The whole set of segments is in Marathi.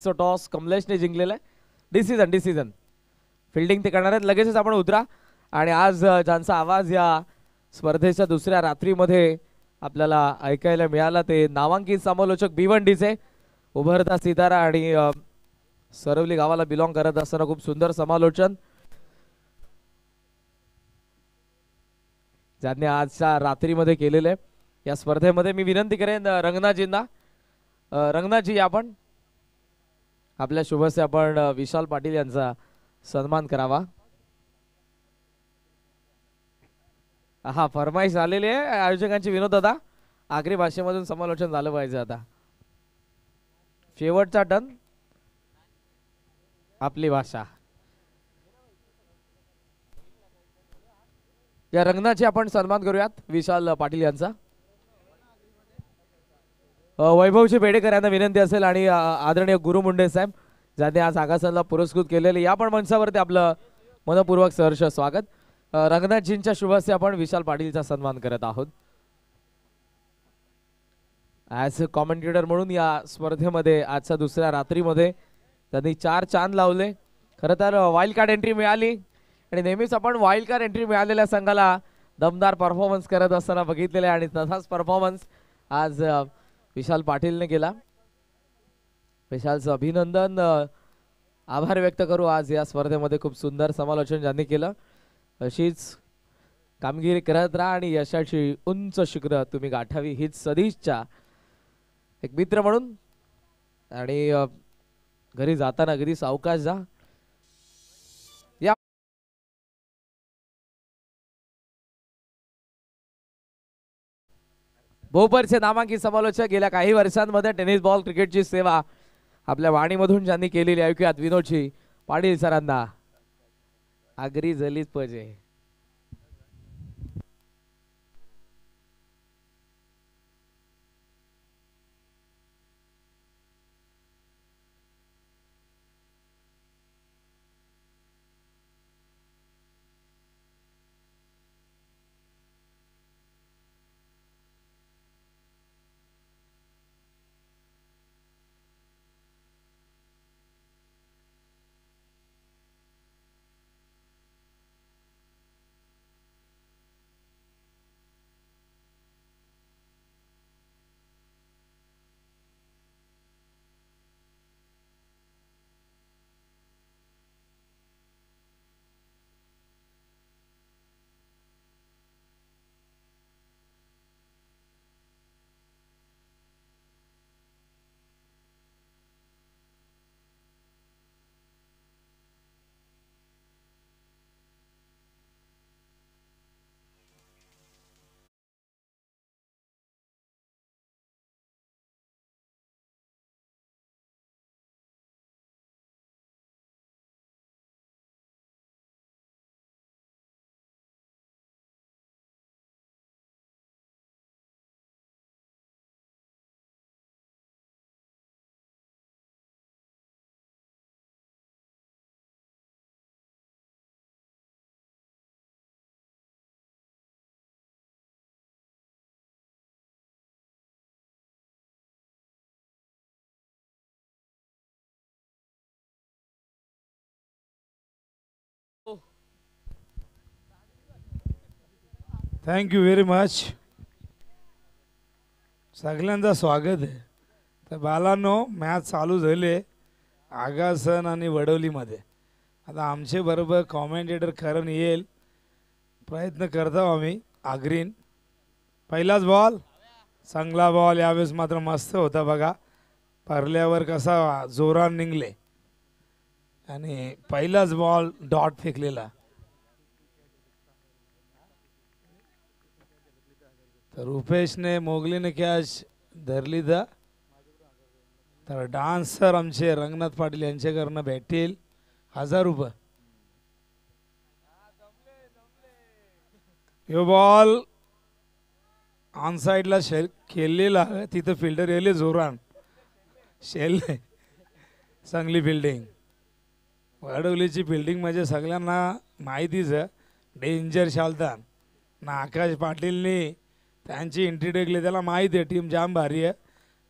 सो टॉस कमलेशने जिंकलेला आहे. डिसिजन फिल्डिंग ते करणार आहेत. लगेचच आपण उतरा. आणि आज ज्यांचा आवाज या स्पर्धेच्या दुसऱ्या रात्रीमध्ये आपल्याला ऐकायला मिळाला ते नामांकित समालोचक भिवंडीचे उभरता सितारा आणि सरवली गावाला बिलॉंग करत असताना खूप सुंदर समालोचन ज्यांनी आजच्या रात्रीमध्ये केलेले या स्पर्धेमध्ये. मी विनंती करेन रंगनाथजींना, रंगनाथजी आपण आपल्या शुभस्य आपण विशाल पाटील यांचा सन्मान करावा. हा फरमाईश आलेली आहे आयोजकांची. विनोद दादा आगरी भाषेमधून समालोचन झालं पाहिजे. आता शेवटचा टन आपली भाषा. या रंगनाथजी आपण सन्मान करूयात विशाल पाटील यांचा. वैभवजी बेडेकर यांना विनंती असेल आणि आदरणीय गुरु मुंडे साहेब ज्यांनी आज आगासनला पुरस्कृत केलेले या पण मंचावरती आपलं मनपूर्वक सहर्ष स्वागत. रंगनाथजींच्या शुभस्य आपण विशाल पाटीलचा सन्मान करत आहोत. ॲज अ कॉमेंटेटर म्हणून या स्पर्धेमध्ये आजच्या दुसऱ्या रात्रीमध्ये त्यांनी 4 चांद लावले. खरं तर वाईल्ड कार्ड एंट्री मिळाली आणि नेहमीच आपण वाईल्ड कार्ड एंट्री मिळालेल्या संघाला दमदार परफॉर्मन्स करत असताना बघितलेले आणि तसाच परफॉर्मन्स आज विशाल पाटीलने केला. विशालचं अभिनंदन. आभार व्यक्त करू आज या स्पर्धेमध्ये खूप सुंदर समालोचन ज्यांनी केलं. अशीच कामगिरी करत राहा आणि यशाची उंच शिखरं तुम्ही गाठावी हीच सदिच्छा एक मित्र म्हणून. आणि घरी जाताना अगदी सावकाश जा. या भोपरचे नामांकित समालोचक गेल्या काही वर्षांमध्ये टेनिस बॉल क्रिकेटची सेवा आपल्या वाणीमधून ज्यांनी केलेली ऐकूयात विनोदजी पाटील सरांना. आगरी जलीच पाहिजे. Thank you very much. सगळ्यांचं स्वागत आहे. तर बालांनो मॅच चालू झाले आगासन आणि वडवलीमध्ये. आता आमचे बरोबर कॉमेंटेटर करण येईल प्रयत्न करतो आम्ही. आग्रीन पहिलाच बॉल चांगला बॉल यावेळेस मात्र मस्त होता बघा. परल्यावर कसा जोरान निघले आणि पहिलाच बॉल डॉट फेकलेला. तर रुपेशने मोगलीने कॅच धरली तर डान्सर आमचे रंगनाथ पाटील यांच्याकडनं भेटतील 1000 रुपये. यो बॉल ऑन साईडला खेळलेला तिथं फिल्डर येले जोरान शेल. चांगली फिल्डिंग. वडवलीची फिल्डिंग म्हणजे सगळ्यांना माहितीच आहे. डेंजर शालतान ना आकाश पाटीलनी त्यांची एंट्री टेकली त्याला माहिती आहे टीम जाम भारी आहे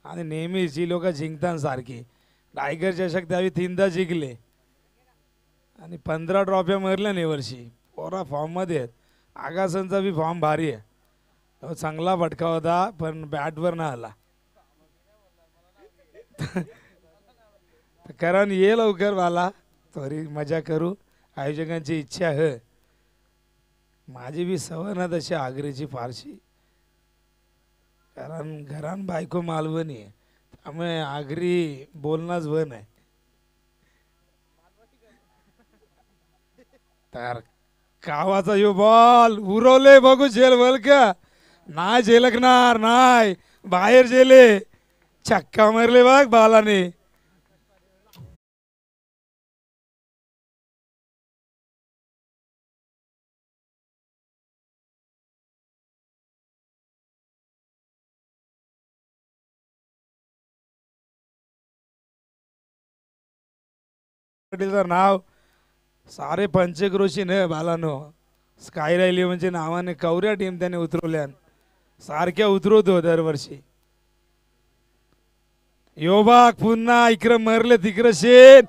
आणि नेहमीच ही लोक जिंकतात सारखी. टायगर चषक त्यावेळी 3दा जिंकले आणि 15 ट्रॉफ्या मारल्या नाही वर्षी. पोरा फॉर्ममध्ये आहेत. आगासनचा बी फॉर्म भारी आहे. तो चांगला फटका होता पण बॅटवर ना आला. कारण ये लवकर मला थोडी मजा करू. आयोजकांची इच्छा आहे. माझी बी सवय ना तशी आगरीची फारशी, कारण घरान बायको मालवणी आहे त्यामुळे आगरी बोलणंच वन आहे. तर कावाचा यो बॉल उरवले बघू झेल बोल का नाही झेलकणार नाही बाहेर झेले. छक्का मारले बघ बालाने. नाव सारे पंचक्रोशी न बालानो स्काय राहिली म्हणजे नावाने कवऱ्या टीम त्याने उतरवल्या सारख्या उतरवतो दरवर्षी. योबाग पुन्हा इकडे मरले तिकडे शेन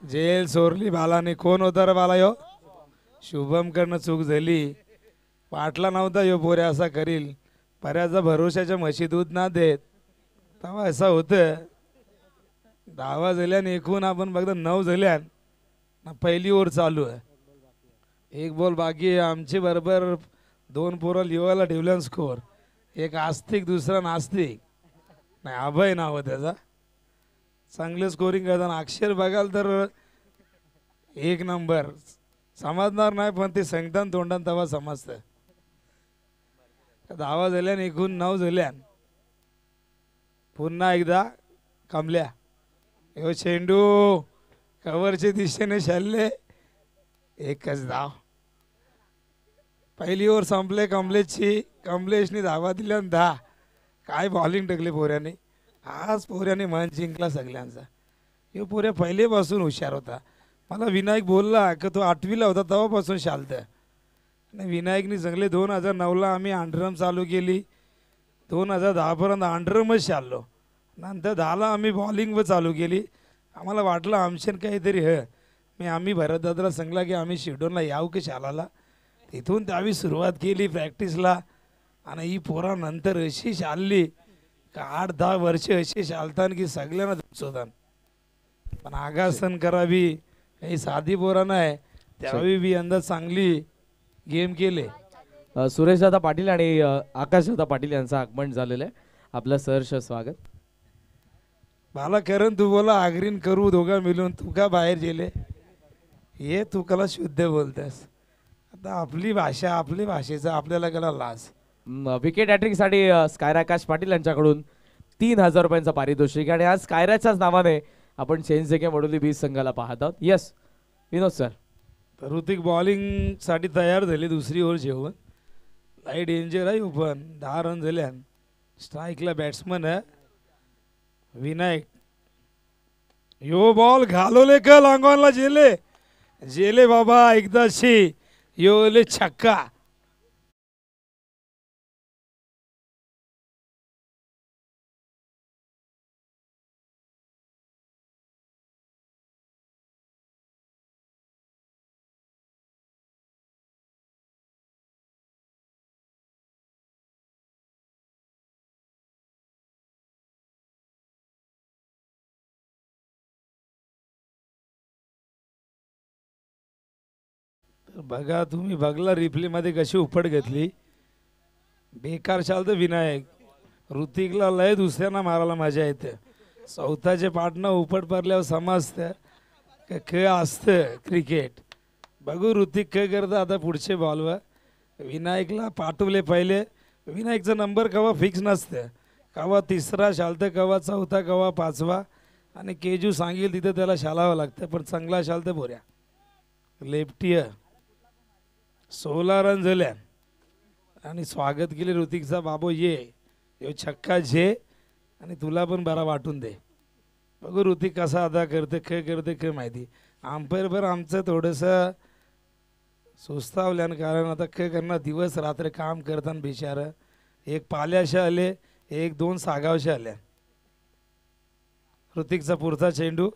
जेल सोरली बालाने. कोण होता रे बाला यो? शुभम कडनं चूक झाली. वाटला नव्हता यो पोऱ्या असा करील. बऱ्याचदा भरोशाच्या म्हशी दूध ना देत तेव्हा असं होतं. 10 झाल्यान एकूण आपण बघता 9 झाल्यान पहिली ओव्हर चालू आहे. 1 बॉल बाकी आहे. आमचे बरोबर 2 पोरं लिवायला ठेवल्यान स्कोअर. एक आस्तिक दुसरा नास्तिक नाही अभय नाव आहे त्याचा. चांगलं स्कोरिंग करताना अक्षर बघाल तर 1 नंबर. समजणार नाही पण ते सांगताना तोंडान तेव्हा समजतं. 10 झाल्यान एकूण 9 झाल्यान. पुन्हा एकदा कमल्या यो चेंडू कव्हरच्या दिशेने शाल्ले. एकच धाव. पहिली ओव्हर संपले कमलेशची. कमलेशने धावा दिल्या 10. काय बॉलिंग टाकले पोऱ्याने. आज पोऱ्याने मन जिंकला सगळ्यांचा. हे पोऱ्या पहिलेपासून हुशार होता. मला विनायक बोलला की तो 8वीला होता तेव्हापासून शालतं. आणि विनायकनी चांगले 2009ला आम्ही अंडरम चालू केली. 2010पर्यंत अंडरमच शाललो. नंतर 10ला आम्ही बॉलिंग व चालू केली. आम्हाला वाटलं आमशन काहीतरी आम्ही भरतदादाला सांगला की आम्ही शिवडोनला याव की शालाला. तिथून त्यावेळी सुरुवात केली प्रॅक्टिसला. आणि ही पोरा नंतर अशी शालली का 8-10 वर्ष अशी शालतान की सगळ्यांना दुचवतान. पण आगासन करावी काही साधी पोरा नाही. त्यावेळी बी अंदाज चांगली गेम केले. सुरेशदादा पाटील आणि आकाशदादा पाटील यांचं आगमन झालेलं आहे. आपलं सहर्ष स्वागत. मला करण तू बोला आग्रीन करू दोघा मिळून. तू का बाहेर गेले हे तू कला शुद्ध बोलतेस. आता आपली भाषा आपली भाषेचा आपल्याला कला लाज. विकेट हॅट्रिकसाठी स्कायरा आकाश पाटील यांच्याकडून 3000 रुपयांचा पारितोषिक. आणि आज स्कायराच्याच नावाने आपण चेंज के मडोली 20 संघाला पाहत आहोत. यस विनोद सर. तर ऋतिक बॉलिंग साठी तयार झाली. दुसरी ओव्हर जेवण लाईट डेंजर आहे. पण 10 रन झाल्या. स्ट्राईकला बॅट्समन आहे विनायक. यो बॉल घालवले का लांगवानला जेले जेले बाबा एकदाशी. यो ले छक्का. बघा तुम्ही बघला रिप्ले मध्ये कशी उपट घेतली. बेकार चालतं विनायक. ऋतिकला लय दुसऱ्यांना मारायला मजा येते. चौथाचे पाटणं उपट पडल्यावर समजतं क असतं क्रिकेट. बघू ऋतिक काय करतं आता पुढचे बॉलवर. विनायकला पाठवले पहिले. विनायकचा नंबर कवा फिक्स नसतं. कवा 3रा शालतं कवा 4था कवा 5वा. आणि केजू सांगेल तिथं त्याला शालावं लागतं. पण चांगला शालतं बोऱ्या. लेफ्टी 16 रन झाल्या. आणि स्वागत केले ऋतिकचा. बाबो ये यो छक्का झे आणि तुला पण बरा वाटून दे. बघू ऋतिक कसा अदा करते काय करते काय माहिती. अंपायर बरं आमचं थोडंसं सुस्तावल्यानं. कारण आता काय करणार दिवस रात्र काम करताना बिचारं. एक पाल्याशा आले 1-2 सागावशा आल्या. ऋतिकचा पुढचा चेंडू.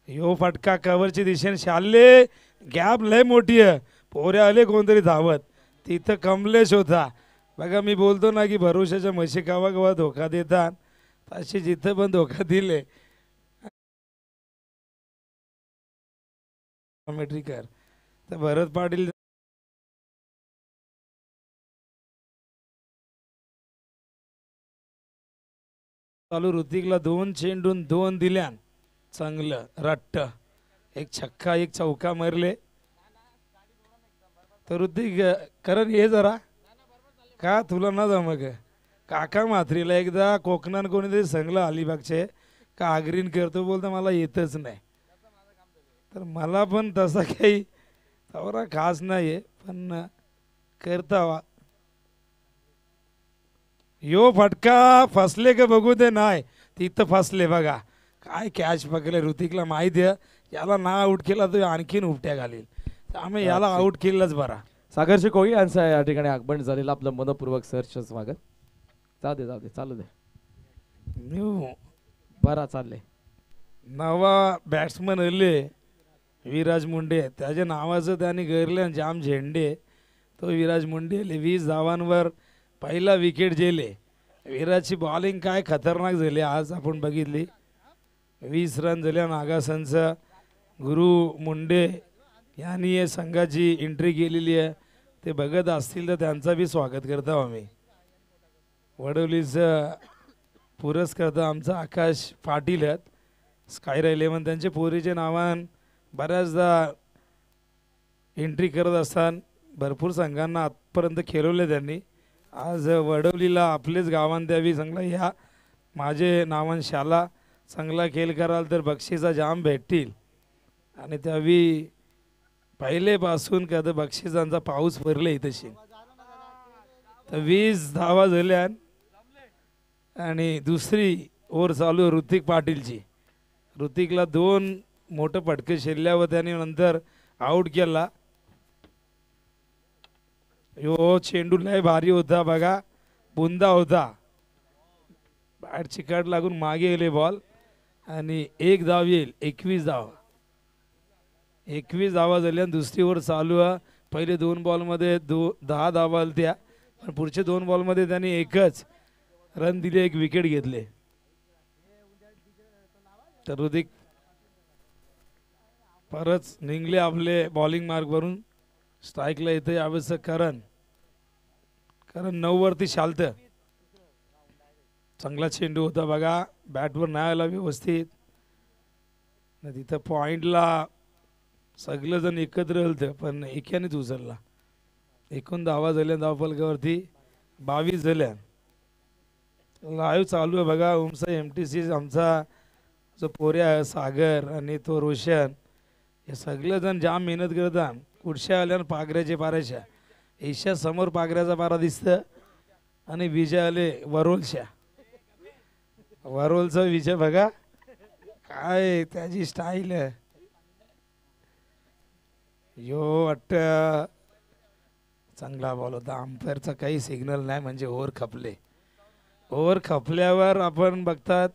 यो फटका कव्हरची दिशेने शाल्ले. गॅप लय मोठी आहे. पोऱ्या आले कोणतरी धावत. तिथं कमलेश होता. बघा मी बोलतो ना की भरोशाच्या म्हशी कावा कवा धोका देतात, तशी जिथं पण धोका दिले. मेट्रिकर तर भरत पाटील चालू. ऋतिकला 2 चेंडून 2 दिल्यान चांगलं रट्ट. एक छक्का एक चौका मारले. तर ऋतिक करण ये जरा का तुला ना जमग. काका म्हात्रीला एकदा कोकणात कोणीतरी सांगलं अलिबागचे का आग्रीन करतो, बोलता मला येतच नाही. तर मला पण तसा काही तवरा खास नाही आहे, पण करता वा. यो फटका फसले का बघू दे. नाही तिथं फसले बघा. काय कॅच पकडले. ऋतिकला माहिती आहे याला ना आउट केला तर आणखीन उपट्या घालील, त्यामुळे याला आउट केलंच बरा. सागरशी कोळी यांचं या ठिकाणी आगमन झालेलं. आपलं मनपूर्वक सहर्ष स्वागत. जाऊ दे चालू दे. बरा चालले. नवा बॅट्समन आले विराज मुंडे. त्याच्या नावाचं त्यांनी गरले जाम झेंडे. तो विराज मुंडे 20 धावांवर पहिला विकेट गेले. विराजची बॉलिंग काय खतरनाक झाली आज आपण बघितली. 20 रन झाल्या. नागासनचं गुरु मुंडे यांनी या संघाची एंट्री केलेली आहे. ते बघत असतील तर त्यांचा बी स्वागत करतो आम्ही. वडवलीचं पुरस्कर्ता आमचा आकाश पाटील आहेत. स्कायरा 11 त्यांचे पोरीचे नावान बऱ्याचदा एंट्री करत असताना भरपूर संघांना आजपर्यंत खेळवले त्यांनी. आज वडवलीला आपलेच गावान द्यावी चांगला ह्या माझे नावान शाला चांगला खेळ कराल तर बक्षिसा जाम भेटतील. आणि त्यावेळी पहिलेपासून कधी बक्षिसांचा पाऊस भरले तशी. तर 20 धावा झाल्या आणि दुसरी ओव्हर चालू ऋतिक पाटीलची. ऋतिकला 2 मोठं फटके शिरल्यावर त्याने नंतर आऊट केला. यो चेंडू लय भारी होता बघा. बुंदा होता. बॅट चिकाट लागून मागे गेले बॉल आणि 1 धाव येईल. 21 धावा. 21 धावा झाल्या. दुसरी ओव्हर चालू आहे. पहिले 2 बॉलमध्ये 10 धावा आल्या, पण पुढचे 2 बॉलमध्ये त्यांनी एकच रन दिले, 1 विकेट घेतले. तर ऋतिक परत निघले आपले बॉलिंग मार्कवरून. स्ट्राईकला येतं यावेळेस करण 9 वरती शालतं. चांगला चेंडू होता बघा. बॅटवर नाही आला व्यवस्थित. तिथं पॉइंटला सगळेजण एकत्र होतं पण एकानेच उचलला. एकूण धावा झाल्या धावफलकावरती 22 झाल्या. लाईव्ह चालू आहे बघा. ओमसा MTC आमचा जो पोऱ्या सागर आणि तो रोशन हे सगळेजण जाम मेहनत करतात. कुठच्या आल्या पागऱ्याचे पाऱ्याच्या. एशिया समोर पागऱ्याचा पारा दिसतं आणि विजय आले वरोलच्या. वरोलचा विजय बघा काय त्याची स्टाईल आहे. यो वाटत चांगला बॉल होता. अंपायरचा काही सिग्नल नाही म्हणजे ओव्हर खपले. ओव्हर खपल्यावर आपण बघतात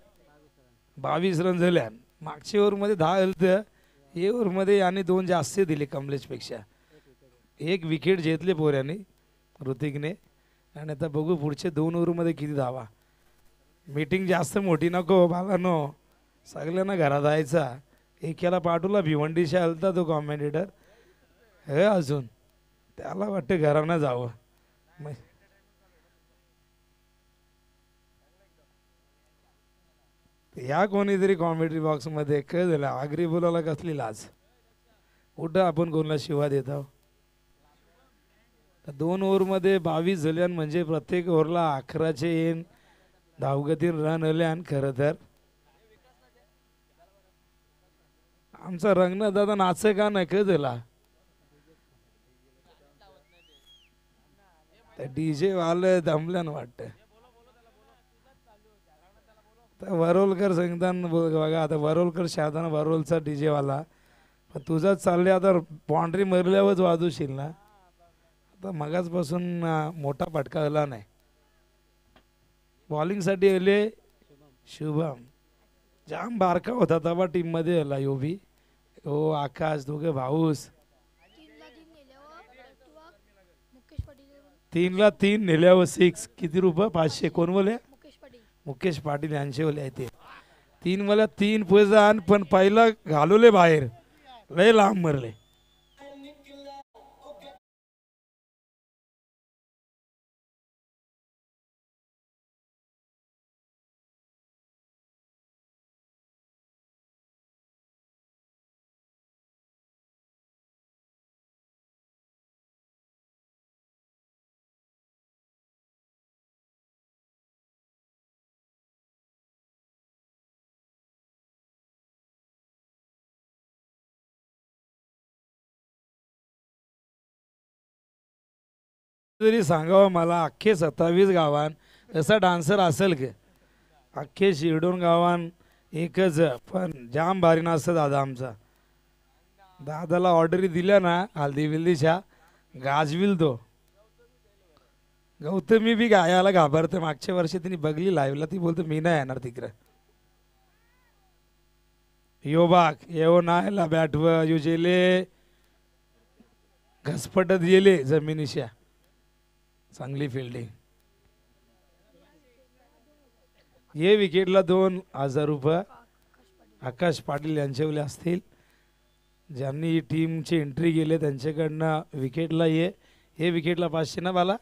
22 रन झाल्या. मागच्या ओव्हरमध्ये 10 आलं. हे ओव्हरमध्ये याने 2 जास्त दिले कमलेशपेक्षा. 1 विकेट घेतले पोऱ्याने ऋतिकने. आणि आता बघू पुढचे 2 ओव्हरमध्ये किती धावा. मीटिंग जास्त मोठी नको बालानो. सगळ्यांना घरात जायचा. एकाला पाठवला भिवंडीशी आलता तो कॉमेंटेटर. हे अजून त्याला वाटतं घरानं जावं. या कोणीतरी कॉमेंट्री बॉक्समध्ये काय झालं. आगरी बोलायला कसली लाज. कुठं आपण कोणाला शिवा देत आहोत. 2 ओव्हरमध्ये 22 झाल्यान म्हणजे प्रत्येक ओव्हरला 11चे येईन धावगतीन रन आल्यान. खरं तर आमचा रंगनाथ दादा नाच का नाही काय झाला. DJ वाले दमल्यान वाटतं. वरोलकर सांगताना बघा आता वरोलकर शादाना वरोलचा DJ वाला. पण तुझाच चालले आता बाउंड्री मारल्यावरच वाजवशील ना. आता मगाचपासून मोठा फटका आला नाही. बॉलिंगसाठी आले शुभम. जाम बारका होता तेव्हा टीम मध्ये आला यो बी. हो आकाश दोघे भाऊस. 3ला 3 नेल्यावर 6 किती रुपये 500 कोण बोले मुकेश पाटील यांचे बोले ते 3 पैजान पण पहिला घालवले बाहेर लय लांब मरले. तरी सांगावं मला अख्खे 27 गावान असा डान्सर असेल की अख्खे शिरडोन गावान एकच पण जाम भारी नाचतं दादा आमचा. दादाला ऑर्डरी दिल्या ना हल्दी बिल्दीच्या गाजविल तो. गौतमी बी गायाला घाबरते मागच्या वर्षी तिने बघली लाईव्हला ती बोलते मी नाही येणार तिकडे. यो बाग येऊ नायला बॅटव यो जेले घसपटत गेले जमिनीच्या चांगली फिल्डिंग. ये विकेटला 2000 रुपये आकाश पाटील यांच्यावले असतील ज्यांनी टीमची एंट्री केली त्यांच्याकडनं विकेटला हे विकेटला 500 ना बाला.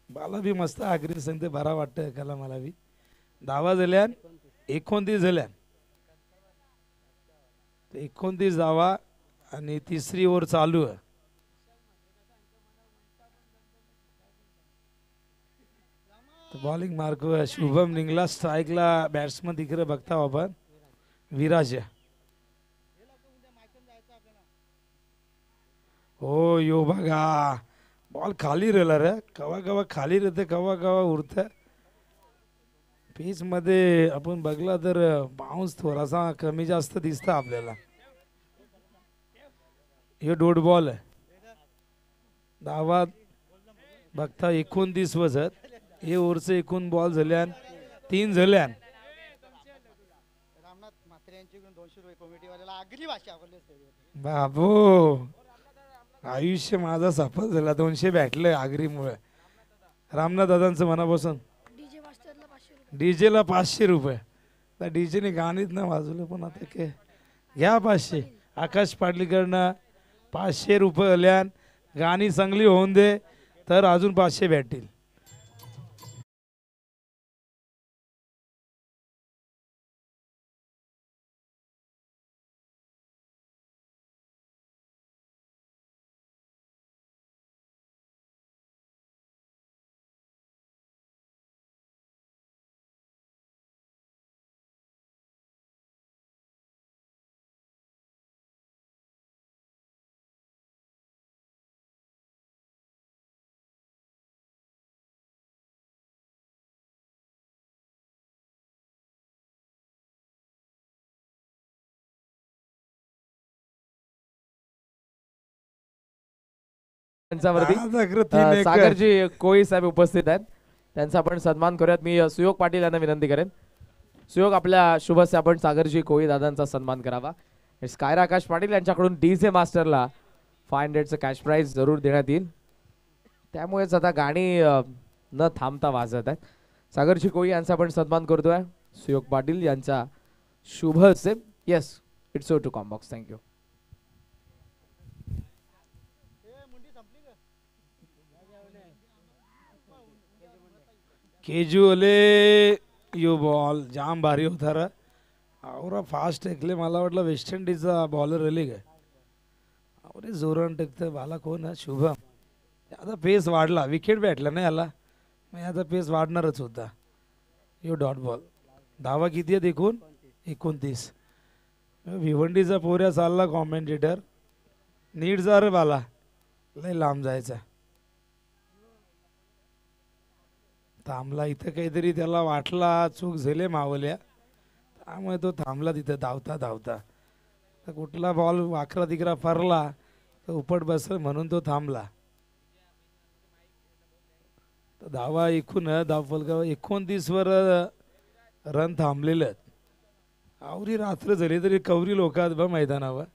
बाला बी मस्त आगरी सांगते बरा वाटतं एकाला मला बी. धावा झाल्यान 29 झाल्यान 29 धावा आणि तिसरी ओव्हर चालू आहे. बॉलिंग मार्क शुभम निघला स्ट्राईकला बॅट्समन तिकडे बघता आपण विराज. हो यो बघा बॉल खाली राहिला रे कवा कवा खाली राहते कवा कवा उरत. पिच मध्ये आपण बघला तर बाउन्स थोडासा कमी जास्त दिसतं आपल्याला. हे डॉट बॉल आहे. धावा बघता 29 वजत हे ओव्हरचे एकूण बॉल झाल्यान 3 झाल्यान. बाबू आयुष्य माझा सफल झाला 200 भेटलं आगरीमुळे. रामनाथ दादांचं मनापासून डीजेला 500 रुपये. त्या डीजेने गाणीच ना वाजवलं पण आता काय घ्या 500. आकाश पाटलीकडनं 500 रुपये आल्यान गाणी चांगली होऊन दे तर अजून 500 भेटतील. त्यांच्यावरती दादा सागरजी कोळी साहेब उपस्थित आहेत त्यांचा आपण सन्मान करूयात. मी सुयोग पाटील यांना विनंती करेन. सुयोग आपल्या शुभ हस्ते आपण सागरजी कोळी दादांचा सन्मान करावा. स्कायरा आकाश पाटील यांच्याकडून डीजे मास्टरला 500चं कॅश प्राइज जरूर देण्यात येईल. त्यामुळेच आता गाणी न थांबता वाजत आहेत. सागरजी कोळी यांचा आपण सन्मान करतोय सुयोग पाटील यांचा शुभ हस्ते. Yes it's oh to combox. Thank you. केजुअले यो बॉल जाम भारी होता रे. आवरा फास्ट टेकले मला वाटलं वेस्ट इंडिजचा बॉलर रेली काय अरे जोरान टेकतं बाला कोण आहे शुभम. आता पेस वाढला विकेट भेटला नाही याला मग आता पेस वाढणारच होता. यो डॉट बॉल. धावा किती आहेत एकूण 29. भिवंडीचा पोऱ्या चालला कॉमेंटेटर नीट जा रे बाला लय लांब जायचा. थांबला इथं काहीतरी त्याला वाटला चूक झाले मावल्या त्यामुळे तो थांबला तिथं धावता धावता. तर कुठला बॉल वाकरा तिकरा फरला तर उपट बसल म्हणून तो थांबला. तर धावा एकूण धाव फलका 29 वर रन थांबलेले आहेत. आवरी रात्र झाली तरी कवरी लोक आहेत बा मैदानावर.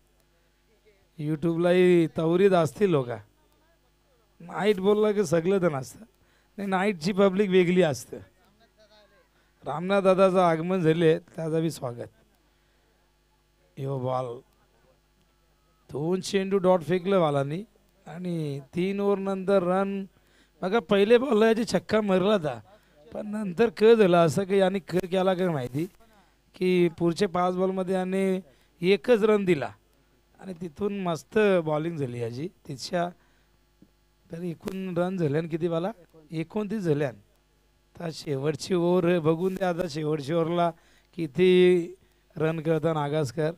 यूट्यूबलाही तवरीत असतील लोक. नाईट बोलला की सगळं जण असतं. नाही, नाईटची पब्लिक वेगळी असते. रामनाथ दादाचं आगमन झाले त्याचं बी स्वागत. यो बॉल 2 चेंडू डॉट फेकलं बालांनी आणि 3 ओव्हर नंतर रन. बघा पहिले बॉलला याची छक्का मारला होता, पण नंतर क झालं असं की याने क केला काय माहिती की पुढच्या 5 बॉलमध्ये याने एकच रन दिला आणि तिथून मस्त बॉलिंग झाली याची. तिच्या तर एकूण रन झाल्यान किती बाला 29 झाल्यान. तर शेवटची ओव्हर बघून द्या आता. शेवटची ओव्हरला किती रन करतात आगासकर.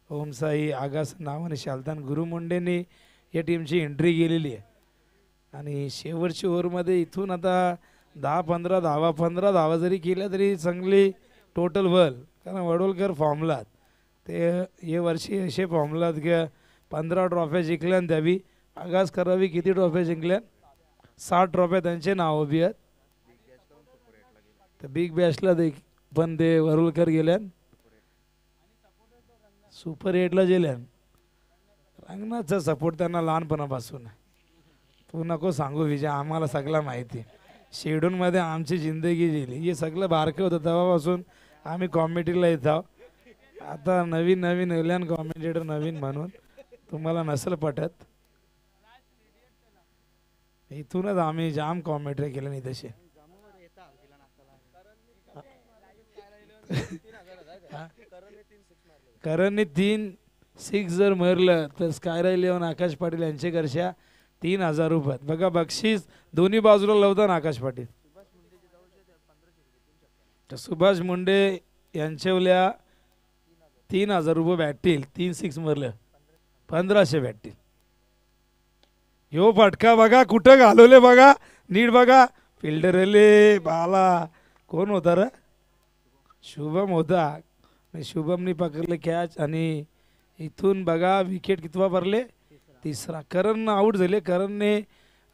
ओमसाई आगास नावाने शालतान गुरु मुंडेंनी या टीमची एंट्री केलेली आहे आणि शेवटच्या ओव्हरमध्ये इथून आता 10-15 धावा 15 धावा जरी केल्या तरी चांगली टोटल बल. कारण वडोलकर फॉर्मला ते हे वर्षी असे फॉर्मला की 15 ट्रॉफ्या जिंकल्या आणि त्यावी आगास करावी किती ट्रॉफ्या जिंकल्या 60 ट्रॉफ्या त्यांचे नाव बी आहेत. तर बिग बॅशला पण ते वरुलकर गेल्या सुपर 8ला गेल्या. रंगनाथचा सपोर्ट त्यांना लहानपणापासून. तू नको सांगू विजय, आम्हाला सगळं माहिती. शेड्यूलमध्ये आमची जिंदगी गेली हे सगळं बारकं होतं तेव्हापासून आम्ही कॉमेडीला येत आहोत. आता नवीन नवीन एलियन कॉमेंटेटर नवीन म्हणून तुम्हाला नसेल पटत. इथूनच आम्ही जाम कॉमेंट्री केलं नाही तसे. करणने 3 6 जर मारलं तर स्कायरा 11 आकाश पाटील यांचे घरच्या 3000 रुपये. बघा बक्षीस दोन्ही बाजूला लावतात आकाश पाटील. तर सुभाष मुंडे यांच्यावल्या 3000 रुपये भेटतील. 3 6 मारलं 1500 भेटतील. यो फटका बघा कुठं घालवले बघा नीट बघा. फिल्डर आले बाला कोण होता रे शुभम होता. शुभमनी पकडले कॅच आणि इथून बघा विकेट कितवा भरले 3रा. करण आऊट झाले. करणने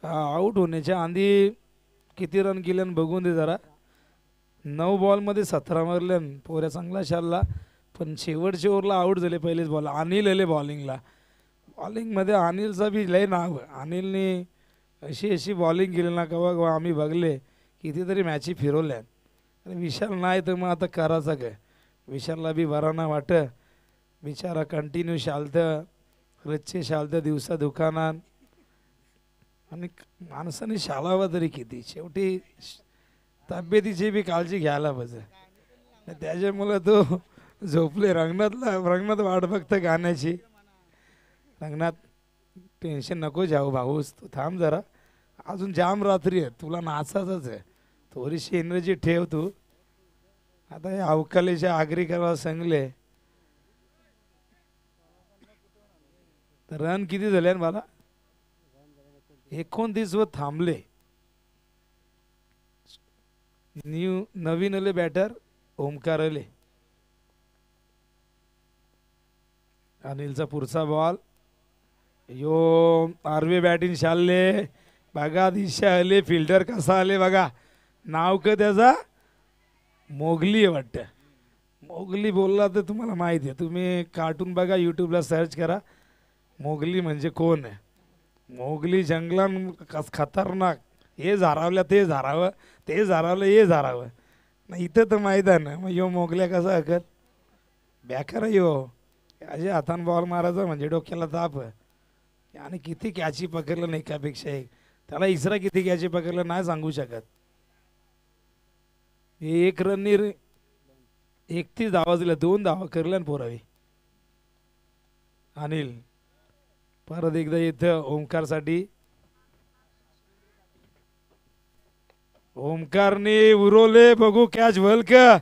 आऊट होण्याच्या आधी किती रन केले बघून दे जरा. 9 बॉलमध्ये 17 मारले. पोऱ्या चांगला शालला पण शेवटच्या ओव्हरला आऊट झाले. पहिलेच बॉल अनिल आले बॉलिंगला. बॉलिंगमध्ये अनिलचा बी लय नाव. अनिलने अशी बॉलिंग केली ना कवा कवा आम्ही बघले कितीतरी मॅची फिरवल्या. आणि विशाल नाही तर मग आता करायचं काय. विशालला बी बरा ना वाट. बिचारा कंटिन्यू शालतं रच्चे शालतं दिवसा दुकानात आणि माणसाने शालावं तरी किती. शेवटी तब्येतीची बी काळजी घ्यायला पाहिजे. त्याच्यामुळे तो झोपले. रंगनाथ वाट बघतं गाण्याची. रंगनाथ टेन्शन नको जाऊ भाऊस तू थांब जरा. अजून जाम रात्री आहे तुला नाचायचंच आहे. थोडीशी एनर्जी ठेव तू. आता हे अवकालीच्या आगरी करायला सांगले. तर रन किती झाले मला 29 वर थांबले. नवीन आले बॅटर ओमकार आले. अनिलचा पुढचा बॉल. यो आर्वे बॅटिंग शालले बघा. दिशा आले. फिल्डर कसा आले बघा. नाव का त्याचा मोगली आहे वाटतं. मोगली बोलला तर तुम्हाला माहिती आहे. तुम्ही कार्टून बघा यूट्यूबला सर्च करा. मोगली म्हणजे कोण आहे. मोगली जंगलात खतरनाक. हे झारावलं ते झारावं ते झारावलं हे झारावं नाही. इथं तर मैदान आहे. मग यो मोगल्या कसा हकत बॅकर यो असे हातान बॉल मारायचा म्हणजे डोक्याला ताप. आणि किती कॅची पकडलं नाही एकापेक्षा एक. त्याला इसरा किती कॅची पकडलं नाही सांगू शकत. 1 रननी 31 धावा दिल्या. 2 धावा करल्या पोरावी. अनिल परत एकदा इथं ओमकारसाठी. ओमकारने उरवले बघू कॅच भल का.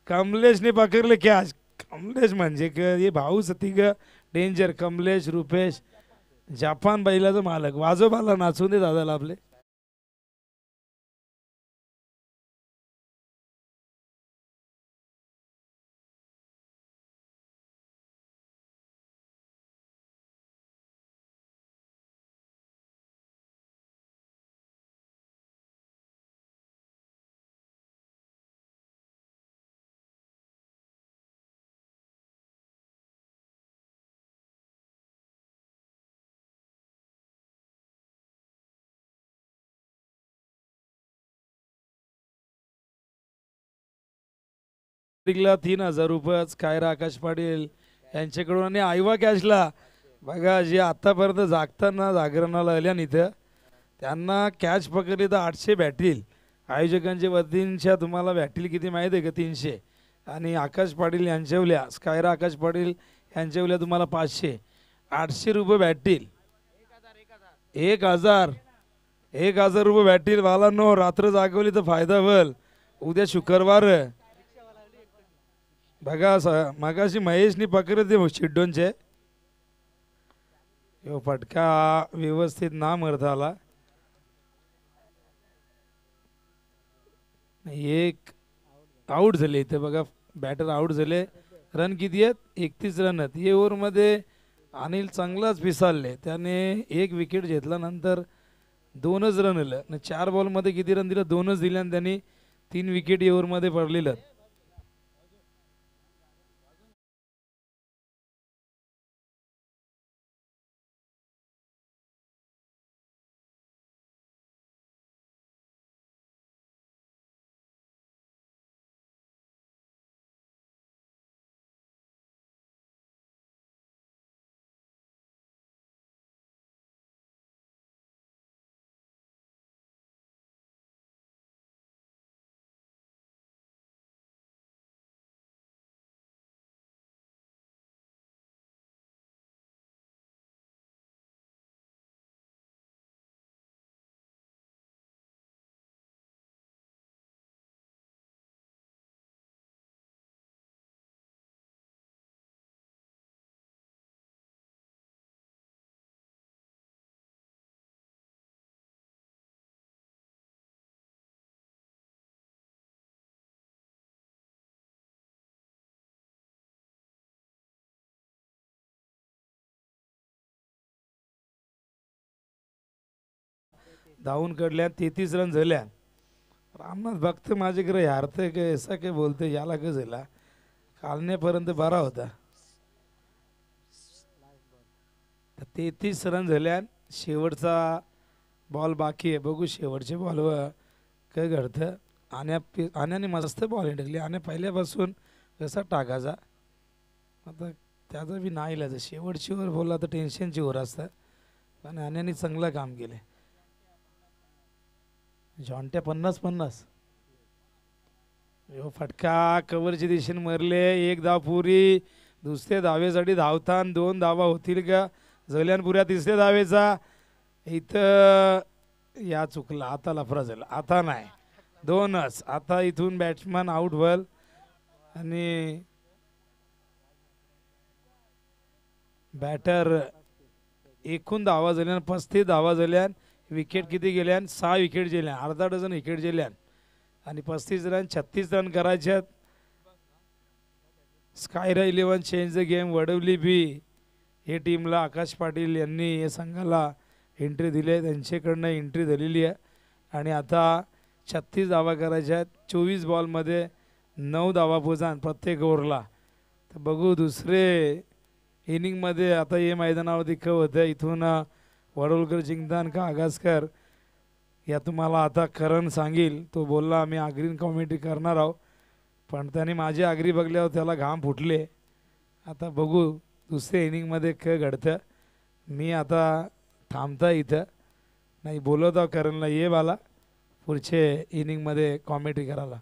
कमलेशने पकडले कॅच. कमलेश म्हणजे हे भाऊ सतिग डेंजर. कमलेश रुपेश जापान बैलाचं मालक. वाजोबाला नाचून दे दादाला आपले. ला 3,000 रुपये स्कायरा आकाश पाटील यांच्याकडून आणि आयवा कॅशला बघा जे आतापर्यंत जागताना जागरणाला आल्या इथं त्यांना कॅच पकडली तर 800 भेटतील. आयोजकांच्या वतींच्या तुम्हाला भेटतील किती माहीत आहे का 300 आणि आकाश पाटील यांच्यावल्या स्कायरा आकाश पाटील यांच्यावल्या तुम्हाला 500 800 रुपये भेटतील. 1,000 रुपये भेटतील बालांनो. रात्र जागवली तर फायदा होईल. उद्या शुक्रवार बघा मगाशी महेशनी पकडले ते शिड्डोनचे फटका व्यवस्थित ना मरता आला. एक आऊट झाले इथे बघा बॅटर आऊट झाले. रन किती आहेत 31 रन आहेत. या ओव्हरमध्ये अनिल चांगलाच पिसाळले त्याने एक विकेट घेतल्यानंतर 2च रन दिलं. 4 बॉलमध्ये किती रन दिलं 2च दिले आणि त्यांनी 3 विकेट या ओव्हरमध्ये पडलेलं. धावून कडल्या 33 रन झाल्या. रामनाथ भक्त माझ्याकडे हारते काय असा काय बोलते याला का झाला कालण्यापर्यंत बरा होता. 33 रन झाल्या. शेवटचा बॉल बाकी आहे बघू शेवटचे बॉलवर काय घडतं. आण्याने मस्त बॉल टाकली. आण्या पहिल्यापासून कसा टाकायचा आता त्याचा बी नाही इलाज. शेवटची ओव्हर बोलला तर टेन्शनची ओव्हर असतं पण आण्याने चांगलं काम केलं. जॉन्ट्या 50-50 फटका कव्हरच्या दिशेने मरले. एक धाव पुरी. दुसऱ्या धावेसाठी धावतान 2 धावा होतील का जल्यानपुऱ्या. तिसऱ्या धावेचा इथं या चुकला. आता लफरा झाला. आता नाही 2च. आता इथून बॅट्समन आउट व्हाल आणि बॅटर एकूण धावा झाल्या 35 धावा झाल्या. विकेट किती गेल्यान 6 विकेट गेल्या. अर्धा डझन विकेट गेल्यान आणि 35 रन 36 रन करायच्यात. Skyra 11 change the game Wadavali B हे टीमला आकाश पाटील यांनी या संघाला एंट्री दिली आहे. त्यांच्याकडनं एंट्री झालेली आहे आणि आता 36 धावा करायच्या आहेत. 24 बॉलमध्ये 9 धावा पोचान प्रत्येक ओव्हरला. तर बघू दुसरे इनिंगमध्ये आता हे मैदानावरती कव होतं. इथून वडोलकर जिंकतान का आगासकर या तुम्हाला आता करण सांगेल. तो बोलला आम्ही आग्रीन कॉमेंट्री करणार आहोत पण त्याने माझी आगरी बघल्यावर त्याला घाम फुटले. आता बघू दुसऱ्या इनिंगमध्ये काय घडतं. मी आता थांबता इथं नाही बोलत आहो करणला ये बाला पुढचे इनिंगमध्ये कॉमेंट्री करायला.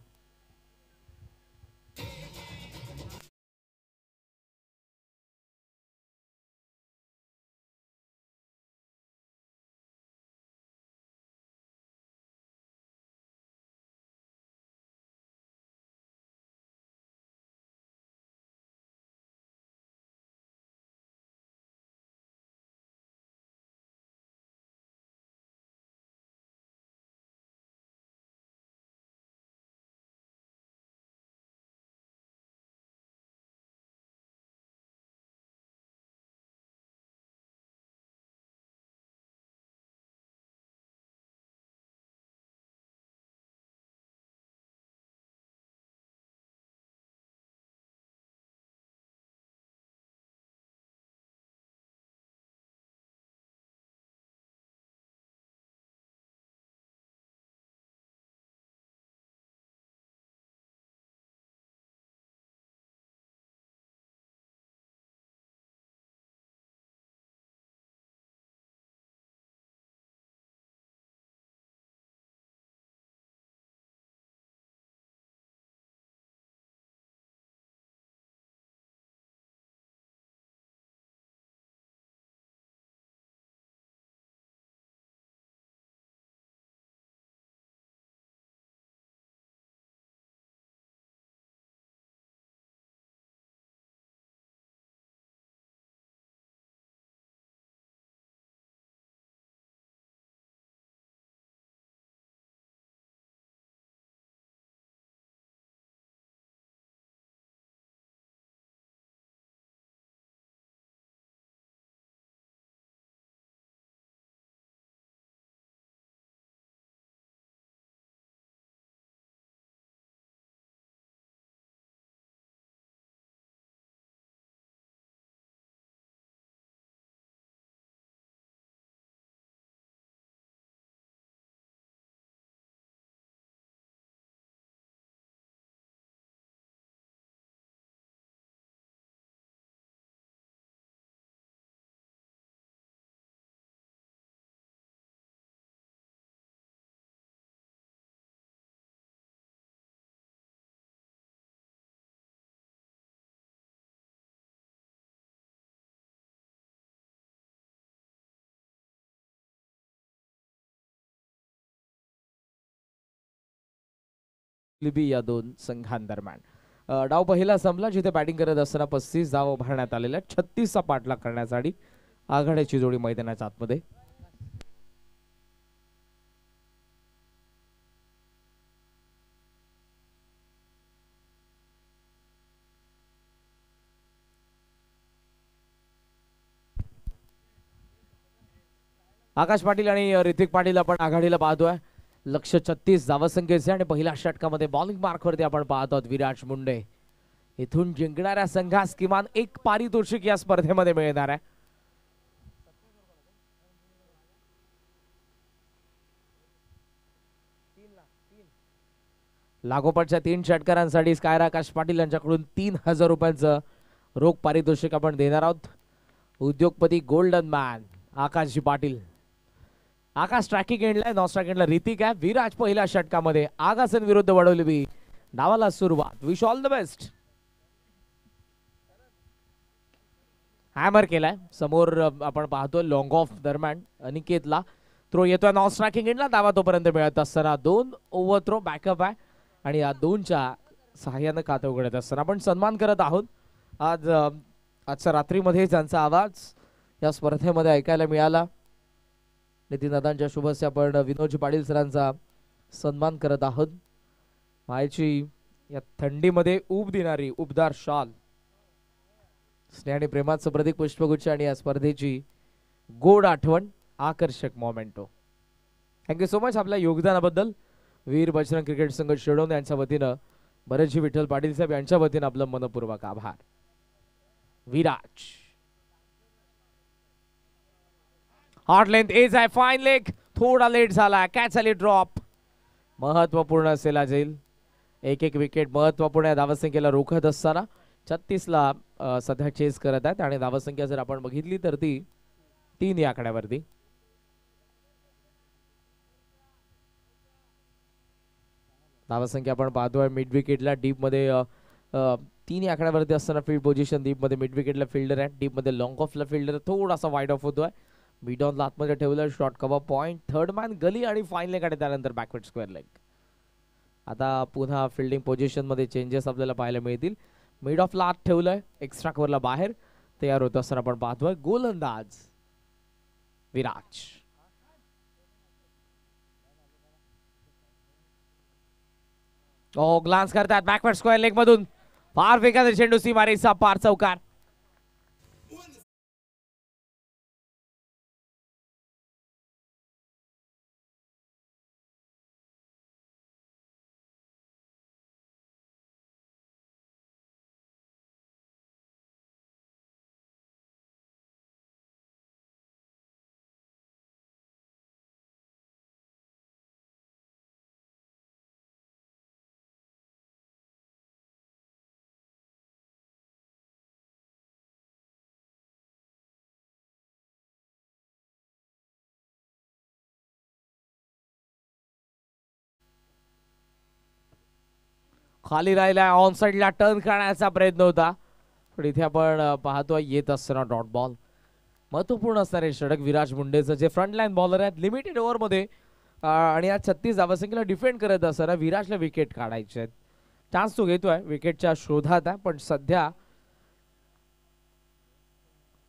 लिबी या दोन संघांदरम्यान. डाव पहिला संपला जिथे बॅटिंग करत असताना 35 धावा उभारण्यात आलेल्या 36चा पाठलाग करण्यासाठी आघाडीची जोडी मैदानाच्या आतमध्ये. आकाश पाटील आणि ऋतिक पाटील आपण आघाडीला पाहतोय. लक्ष 36 धावसंख्येचे आणि पहिल्या षटकामध्ये बॉलिंग मार्कवरती आपण पाहत आहोत विराज मुंडे. इथून जिंकणाऱ्या संघास किमान एक पारितोषिक या स्पर्धेमध्ये मिळणार आहे. लागोपाठच्या 3 षटकारांसाठी स्कायर आकाश पाटील यांच्याकडून 3000 रुपयांचं रोख पारितोषिक आपण देणार आहोत. उद्योगपती गोल्डन मॅन आकाशजी पाटील. आकाश ट्रॅकिंग एंडला, नॉन स्ट्राइक एंडला ऋतिक आहे. विराज पहिल्या षटकामध्ये आगासन विरुद्ध वडवली. डावाला सुरुवात. Wish all the best. Hammer केलाय समोर आपण पाहतो लॉंग ऑफ दरम्यान अनिकेतला थ्रो येतोय. नॉन स्ट्राइकिंग एंडला धावा तोपर्यंत मिळत असताना 2 ओव्हर थ्रो बॅकअप आहे आणि या 2च्या सहाय्यानं खातं उघडत असताना आपण सन्मान करत आहोत. आजच्या रात्रीमध्ये ज्यांचा आवाज या स्पर्धेमध्ये ऐकायला मिळाला, नितीन दादांच्या शुभस्य आपण विनोदजी पाटील सरांचा सन्मान करत आहोत. मायची या थंडीमध्ये ऊब देणारी उबदार शॉल, स्नेह आणि प्रेमाचं प्रतीक पुष्पगुच्छ आणि या स्पर्धेची गोड आठवण, आकर्षक मोमेंटो. थँक्यू सो मच आपल्या योगदानाबद्दल. वीर बजरंग क्रिकेट संघ शेडोन यांच्या वतीनं, भरतजी विठ्ठल पाटील साहेब यांच्या वतीनं आपलं मनपूर्वक आभार. विराज हॉट लेंथ एज आहे, फाईन लेग, थोडा लेट झाला, कॅच आली ड्रॉप. महत्वपूर्ण असेल जाईल. एक विकेट महत्वपूर्ण धावसंख्येला रोखत असताना 36ला सध्या चेस करत आहेत आणि धावसंख्या जर आपण बघितली तर ती 3 या आकड्यावरती. धावसंख्या आपण पाहतोय मिड विकेटला डीप मध्ये 3 या आकड्यावरती असताना फील्ड पोझिशन डीप मध्ये मिड विकेटला फिल्डर आहे, डीप मध्ये लॉंग ऑफला फिल्डर, थोडासा वाईड ऑफ होतोय. मिड ऑनला आतमध्ये ठेवलं, short cover point, third man gully आणि फाईन लेग आणि त्यानंतर बॅकवर्ड स्क्वेअर लेग. आता पुन्हा फिल्डिंग पोझिशन मध्ये चेंजेस आपल्याला पाहायला मिळतील. मिड ऑफला आत ठेवलंय, एक्स्ट्रा कव्हरला बाहेर तयार होत असताना आपण पाहतोय गोलंदाज विराज. ग्लान्स करतात बॅकवर्ड स्क्वेअर लेग मधून, फार वेगाने चेंडू सीमारेषा पार चौकार. खाली राहिला, ऑन साइडला टर्न करण्याचा प्रयत्न होता पण इथे आपण पाहतोय येत असताना डॉट बॉल. महत्वपूर्ण असणारे षटक विराज मुंडेचं, जे फ्रंट लाईन बॉलर आहेत. लिमिटेड ओव्हर मध्ये आणि आज 36 धावसंख्येला डिफेंड करत असताना विराजला विकेट काढायचे आहेत. चान्स तो घेतोय, विकेटच्या शोधात आहे पण सध्या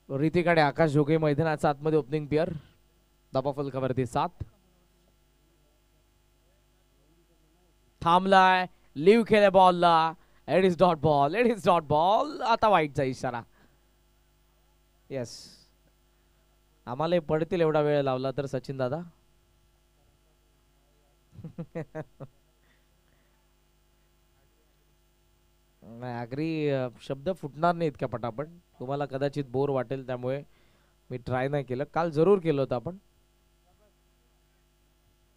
ऋतिक आणि आकाश जोगे मैदानाचा आतमध्ये ओपनिंग पेअर. दबा फलकावरती 7 थांबलाय, लिव्ह केल्या बॉलला. It is dot ball, it is dot ball. आता वाईटचा इशारा. येस, आम्हाला पडतील एवढा वेळ लावला तर सचिन दादा. अग्री शब्द फुटणार नाही इतक्या पटापट. तुम्हाला कदाचित बोर वाटेल त्यामुळे मी ट्राय नाही केलं. काल जरूर केलं होतं आपण.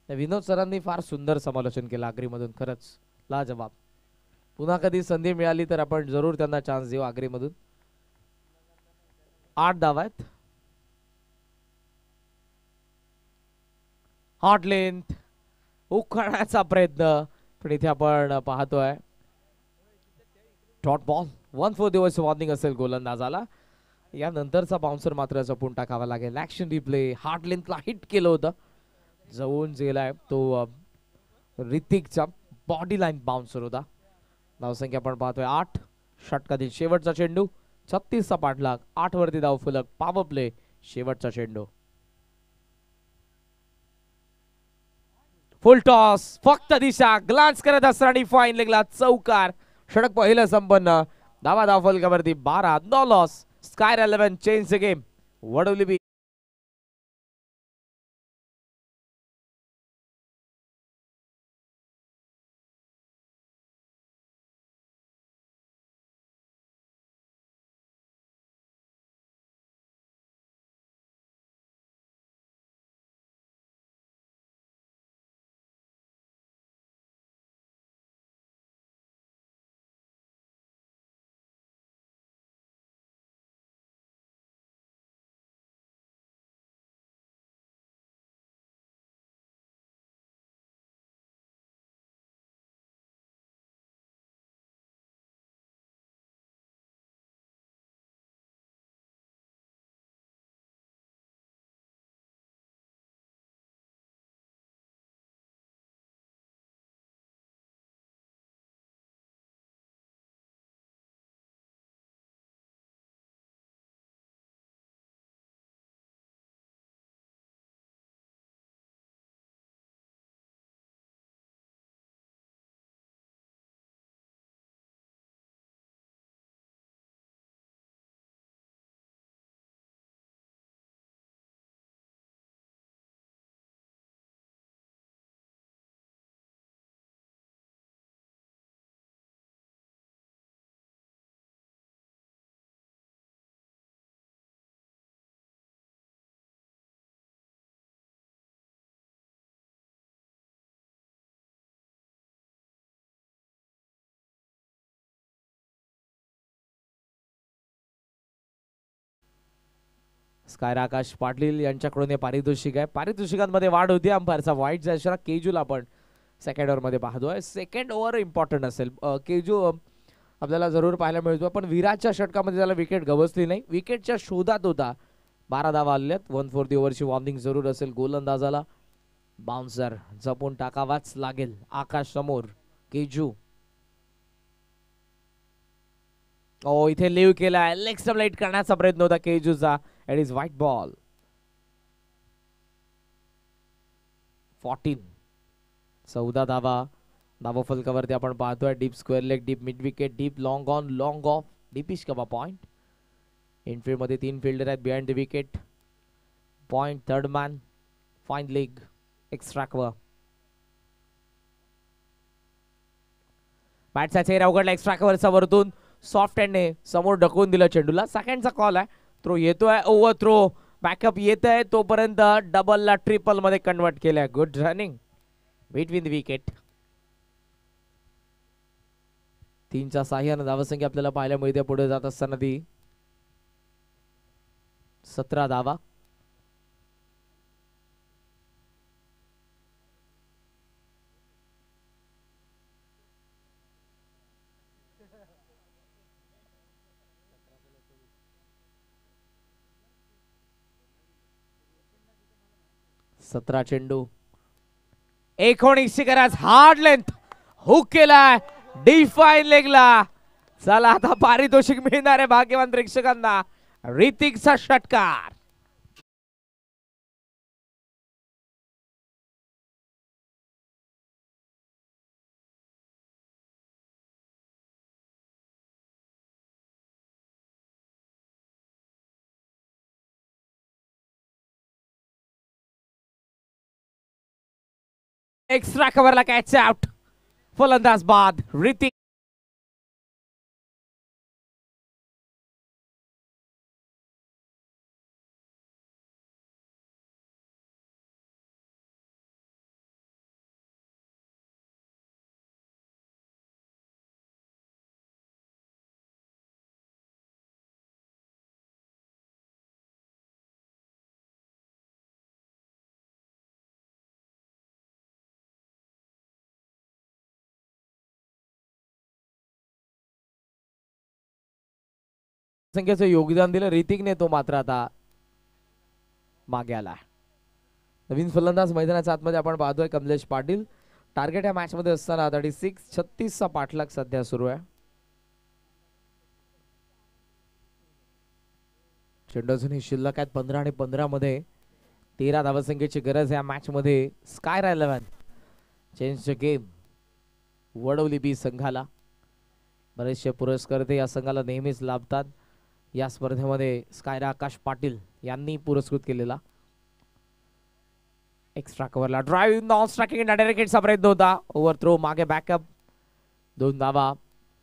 विनोद सरांनी फार सुंदर समालोचन केलं आग्रीमधून, खरंच लाजवाब. पुन्हा कधी संधी मिळाली तर आपण जरूर त्यांना चान्स देऊ आग्रीमधून. 8 धावा आहेत. हॉट लेंथ उखाण्याचा प्रयत्न पण इथे आपण पाहतोय डॉट बॉल. 1-4 दिवस वॉर्निंग असेल गोलंदाजाला. यानंतरचा बाउन्सर मात्र जपून टाकावा लागेल. Action replay. हार्ड लेंथला हिट केलं होतं, जवळून गेलाय तो ऋतिकचा. बॉडी लाईन बाउन्सर होता. धावसंख्या आपण पाहतोय 8. षटकातील शेवटचा चेंडू 36चा पाठलाग 8 वरती धावफलक. पॉवर प्ले शेवटचा चेंडू. फुल टॉस फक्त दिशा ग्लान्स करत असताना फाईन लेगला चौकार. षटक पहिलं संपन्न. धावा धावफलकावरती 12. No loss. Skyra 11 change the game. Wadoli B Skyra Akash Patil यांच्याकडून हे पारितोषिक आहे. पारितोषिकांमध्ये वाढ होती. अंपायरचा वाईट इशारा. केजूला आपण सेकंड ओव्हर मध्ये पाहतोय. सेकंड ओव्हर इम्पॉर्टंट असेल. केजू आपल्याला जरूर पाहायला मिळतो, पण विराटच्या षटकामध्ये त्याला विकेट गवसली नाही. विकेटच्या शोधात होता. 12 धावा आल्यात. 1/4 ओव्हरची वॉर्निंग जरूर असेल गोलंदाजाला. बाउन्सर जपून टाकावाच लागेल. आकाश समोर. केजू इथे लिव्ह केलाय. लेग स्टंप लाईट करण्याचा प्रयत्न होता केजूचा. It is wide ball. 14. 14 धावा धावफलकावरती आपण पाहतोय. Deep square leg, deep mid wicket, deep long on, long off, deepish cover point. Infield मध्ये 3 फिल्डर आहेत behind the wicket. Point third man. Fine leg extra cover. बॅटचा चेहरा उघडला. एक्स्ट्रा कव्हरचा वरतून सॉफ्ट हँडने समोर ढकलून दिलं चेंडूला. सेकंडचा कॉल आहे. थ्रो येतोय. Overthrow. बॅकअप येत आहे तोपर्यंत डबलला ट्रिपल मध्ये कन्वर्ट केलंय. Good running between the wicket. 3च्या साह्यानं धावसंख्या आपल्याला पाहायला मिळते पुढे जात असताना ती 17 धावा. सतरा चेंडू 19ची गरज. हार्ड लेंथ हुक केलाय डिफाईन लेगला. चला आता पारितोषिक मिळणार आहे भाग्यवान प्रेक्षकांना. ऋतिकचा षटकार. एक्स्ट्रा कव्हरला कॅच आउट. फलंदाज बाद. ऋतिक संख्येचं योगदान दिलं ऋतिकने. तो मात्र आता मागे आला. नवीन फलंदाज मैदानाच्या आतमध्ये आपण पाहतोय कमलेश पाटील. टार्गेट या मॅच मध्ये असताना 36 चा पाठलाग सध्या सुरू आहे. चेंडू अजूनही शिल्लक आहेत 15 आणि 15 मध्ये. 13 धावसंख्येची गरज या मॅच मध्ये. Sky 11 change the game. Wadavali B संघाला बरेचसे पुरस्कर्ते या संघाला नेहमीच लाभतात. या स्पर्धेमध्ये स्कायरा आकाश पाटील यांनी पुरस्कृत केलेला. एक्स्ट्रा कव्हरला ड्राईव्ह नॉन स्ट्रायकिंग डायरेक्टचा प्रयत्न होता. ओव्हर थ्रो मागे बॅकअप. 2 धावा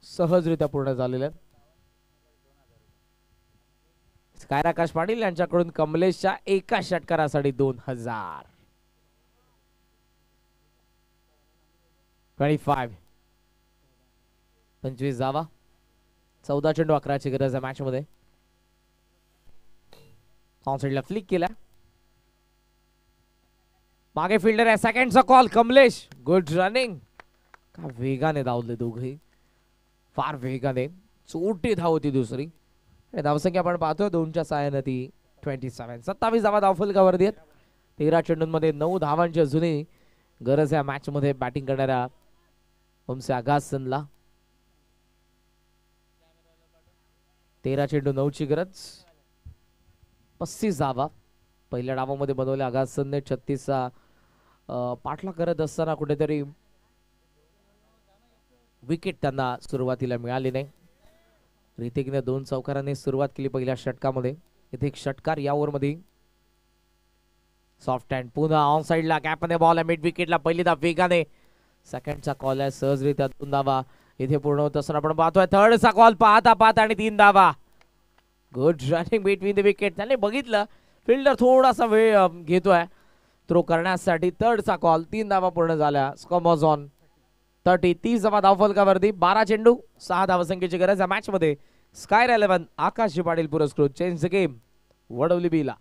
सहजरित्या पूर्ण झालेल्या. स्कायरा आकाश पाटील यांच्याकडून कमलेशच्या एका षटकारासाठी 2000. 25 धावा. 14 चेंडू 11ची गरज आहे मॅच मध्ये. ऑनसाइडला फ्लिक केला. मागे फिल्डर आहे. सेकंडचा कॉल. Kamlesh good running. का वेगाने धावले दोघे. फार वेगाने. चोटी धाव होती दुसरी. धावसंख्या आपण पाहतोय 2च्या सहाय्याने ती 27. 27 धावा धावफलकावरती आहेत. 13 चेंडूंमध्ये 9 धावांची अजूनही गरज आहे मॅच मध्ये बॅटिंग करणाऱ्या ओमसे आगासनला. 13 चेंडू 9ची गरज. 35 धावा पहिल्या डावामध्ये बनवल्या आगासनने. 36चा पाठलाग करत असताना कुठेतरी विकेट त्यांना सुरुवातीला मिळाली नाही. ऋतिकने 2 चौकारांनी सुरुवात केली पहिल्या षटकामध्ये. इथे एक षटकार या ओव्हरमध्ये. सॉफ्ट हँड पुन्हा ऑन साइडला गॅपमध्ये बॉल आहे. मिड विकेटला पहिली धाव वेगाने. सेकंडचा कॉल आहे. सहजरित्या 2 धावा इथे पूर्ण होत असताना आपण पाहतोय. थर्डचा कॉल पाहता आणि 3 धावा. Good running between the wicket. त्याने बघितलं फिल्डर थोडासा वेळ घेतोय थ्रो करण्यासाठी. थर्डचा कॉल. 3 धावा पूर्ण झाल्या. Score was on 30. 30 धावा धावफलकावरती. 12 चेंडू 6 धावसंख्येची गरज या मॅच मध्ये. स्काय 11 आकाश पाटील पुरस्कृत. चेंज द गेम वडवली बीला.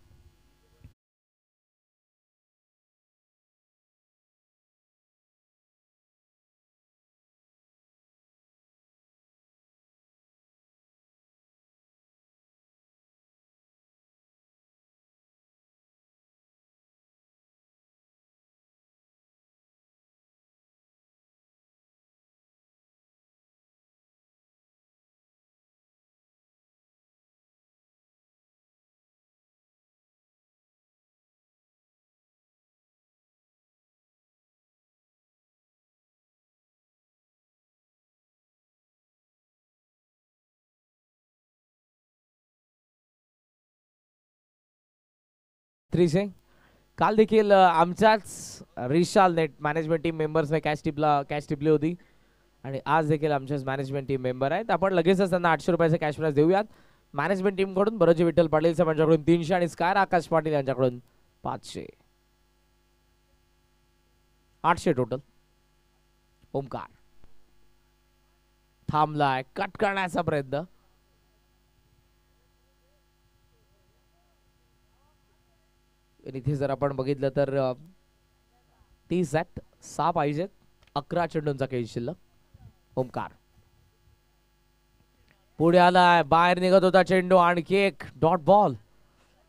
काल देखील आमच्याच Rishal net management team मेंबर्सने cash टिपली होती आणि आज देखील आमच्याच मॅनेजमेंट टीम मेंबर आहेत. आपण लगेचच त्यांना 800 रुपयाचे कॅश प्राइज देऊयात. मॅनेजमेंट टीम कडून बरोजी विठ्ठल पाटील साहेब यांच्याकडून 300 आणि स्काय आकाश पाटील यांच्याकडून 500. 800 टोटल. ओमकार थांबलाय. कट करण्याचा प्रयत्न. इथे जर आपण बघितलं तर 30 आहेत. 6 पाहिजेत. 11 चेंडूंचा खेळ शिल्लक. ओमकार पुढे आलाय. बाहेर निघत होता चेंडू. आणखी एक डॉट बॉल.